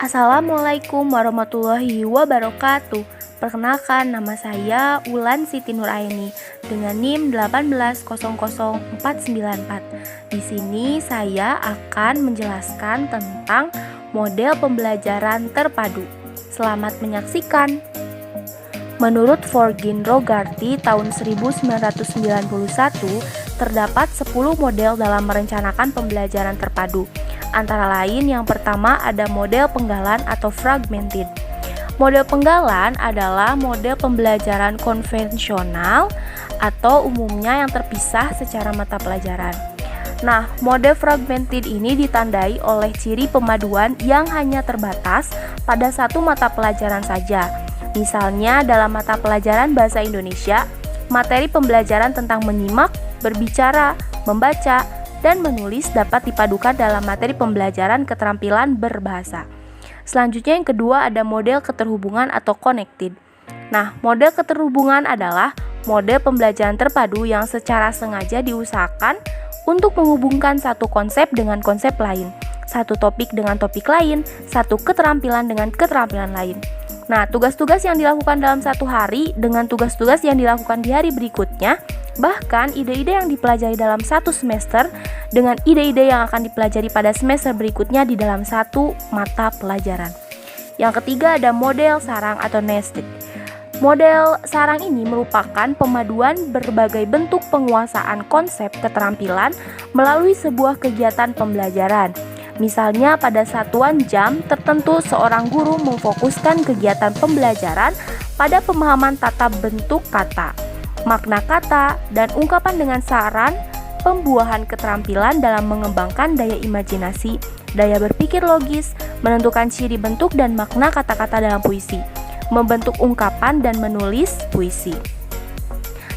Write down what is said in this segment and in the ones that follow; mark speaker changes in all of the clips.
Speaker 1: Assalamualaikum warahmatullahi wabarakatuh. Perkenalkan, nama saya Ulan Siti Nuraini dengan NIM 1800494. Di sini saya akan menjelaskan tentang model pembelajaran terpadu. Selamat menyaksikan. Menurut Forgin Rogarty tahun 1991, terdapat 10 model dalam merencanakan pembelajaran terpadu. Antara lain yang pertama ada model penggalan atau fragmented. Model penggalan adalah model pembelajaran konvensional atau umumnya yang terpisah secara mata pelajaran. Nah, model fragmented ini ditandai oleh ciri pemaduan yang hanya terbatas pada satu mata pelajaran saja. Misalnya dalam mata pelajaran Bahasa Indonesia, materi pembelajaran tentang menyimak, berbicara, membaca, dan menulis dapat dipadukan dalam materi pembelajaran keterampilan berbahasa. Selanjutnya yang kedua ada model keterhubungan atau connected. Nah, model keterhubungan adalah model pembelajaran terpadu yang secara sengaja diusahakan untuk menghubungkan satu konsep dengan konsep lain, satu topik dengan topik lain, satu keterampilan dengan keterampilan lain. Nah, tugas-tugas yang dilakukan dalam satu hari dengan tugas-tugas yang dilakukan di hari berikutnya, bahkan ide-ide yang dipelajari dalam satu semester dengan ide-ide yang akan dipelajari pada semester berikutnya di dalam satu mata pelajaran. Yang ketiga ada model sarang atau nested. Model sarang ini merupakan pemaduan berbagai bentuk penguasaan konsep keterampilan melalui sebuah kegiatan pembelajaran. Misalnya pada satuan jam tertentu seorang guru memfokuskan kegiatan pembelajaran pada pemahaman tata bentuk kata, makna kata, dan ungkapan dengan saran pembuahan keterampilan dalam mengembangkan daya imajinasi, daya berpikir logis, menentukan ciri bentuk dan makna kata-kata dalam puisi, membentuk ungkapan dan menulis puisi.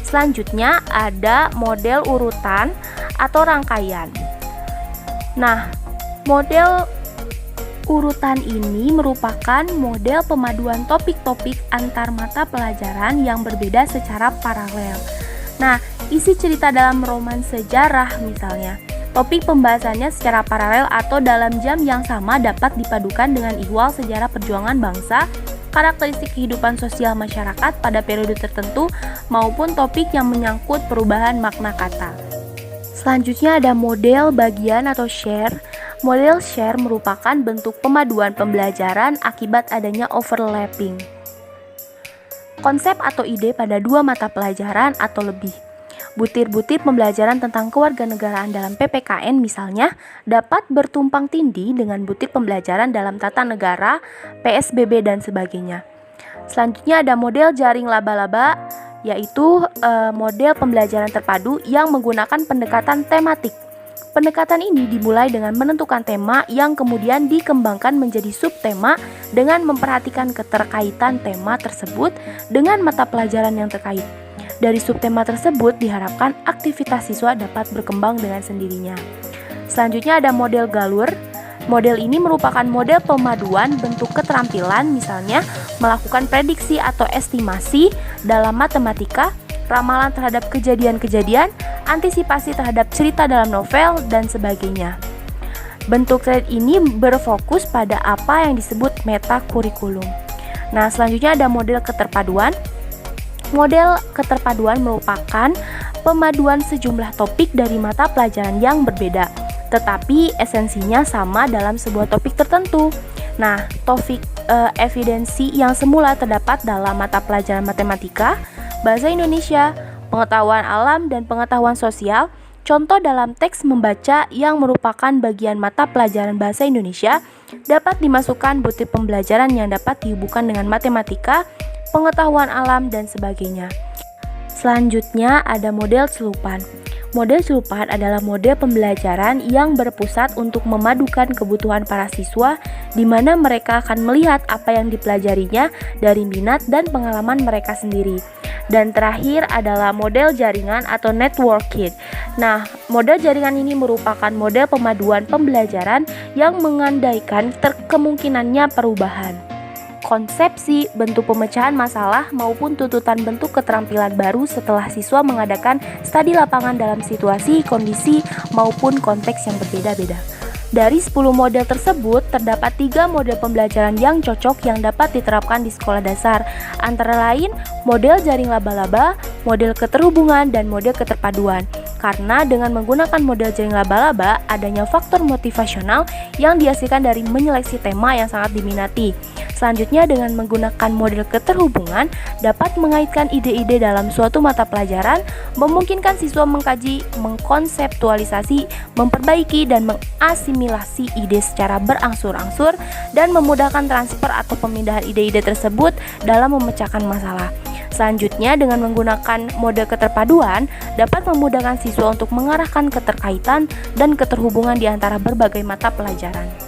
Speaker 1: Selanjutnya ada model urutan atau rangkaian. Nah, model urutan ini merupakan model pemaduan topik-topik antar mata pelajaran yang berbeda secara paralel. Nah, isi cerita dalam roman sejarah misalnya, topik pembahasannya secara paralel atau dalam jam yang sama dapat dipadukan dengan ihwal sejarah perjuangan bangsa, karakteristik kehidupan sosial masyarakat pada periode tertentu, maupun topik yang menyangkut perubahan makna kata. Selanjutnya ada model bagian atau share. Model share merupakan bentuk pemaduan pembelajaran akibat adanya overlapping konsep atau ide pada dua mata pelajaran atau lebih. Butir-butir pembelajaran tentang kewarganegaraan dalam PPKN misalnya dapat bertumpang tindih dengan butir pembelajaran dalam tata negara, PSBB, dan sebagainya. Selanjutnya ada model jaring laba-laba, yaitu model pembelajaran terpadu yang menggunakan pendekatan tematik. Pendekatan ini dimulai dengan menentukan tema yang kemudian dikembangkan menjadi subtema dengan memperhatikan keterkaitan tema tersebut dengan mata pelajaran yang terkait. Dari subtema tersebut diharapkan aktivitas siswa dapat berkembang dengan sendirinya. Selanjutnya ada model galur. Model ini merupakan model pemaduan bentuk keterampilan, misalnya melakukan prediksi atau estimasi dalam matematika, ramalan terhadap kejadian-kejadian, antisipasi terhadap cerita dalam novel, dan sebagainya. Bentuk trade ini berfokus pada apa yang disebut metakurikulum. Nah, selanjutnya ada model keterpaduan. Model keterpaduan merupakan pemaduan sejumlah topik dari mata pelajaran yang berbeda, tetapi esensinya sama dalam sebuah topik tertentu. Nah, topik evidensi yang semula terdapat dalam mata pelajaran matematika, Bahasa Indonesia, pengetahuan alam, dan pengetahuan sosial, contoh dalam teks membaca yang merupakan bagian mata pelajaran Bahasa Indonesia, dapat dimasukkan butir pembelajaran yang dapat dihubungkan dengan matematika, pengetahuan alam, dan sebagainya. Selanjutnya ada model celupan. Model celupan adalah model pembelajaran yang berpusat untuk memadukan kebutuhan para siswa, di mana mereka akan melihat apa yang dipelajarinya dari minat dan pengalaman mereka sendiri. Dan terakhir adalah model jaringan atau networking. Nah, model jaringan ini merupakan model pemaduan pembelajaran yang mengandaikan kemungkinannya perubahan konsepsi, bentuk pemecahan masalah, maupun tuntutan bentuk keterampilan baru setelah siswa mengadakan studi lapangan dalam situasi, kondisi, maupun konteks yang berbeda-beda. Dari 10 model tersebut, terdapat 3 model pembelajaran yang cocok yang dapat diterapkan di sekolah dasar, antara lain model jaring laba-laba, model keterhubungan, dan model keterpaduan. Karena dengan menggunakan model jaring laba-laba, adanya faktor motivasional yang dihasilkan dari menyeleksi tema yang sangat diminati. Selanjutnya, dengan menggunakan model keterhubungan, dapat mengaitkan ide-ide dalam suatu mata pelajaran, memungkinkan siswa mengkaji, mengkonseptualisasi, memperbaiki, dan mengasimilasi ide secara berangsur-angsur, dan memudahkan transfer atau pemindahan ide-ide tersebut dalam memecahkan masalah. Selanjutnya, dengan menggunakan model keterpaduan, dapat memudahkan siswa untuk mengarahkan keterkaitan dan keterhubungan di antara berbagai mata pelajaran.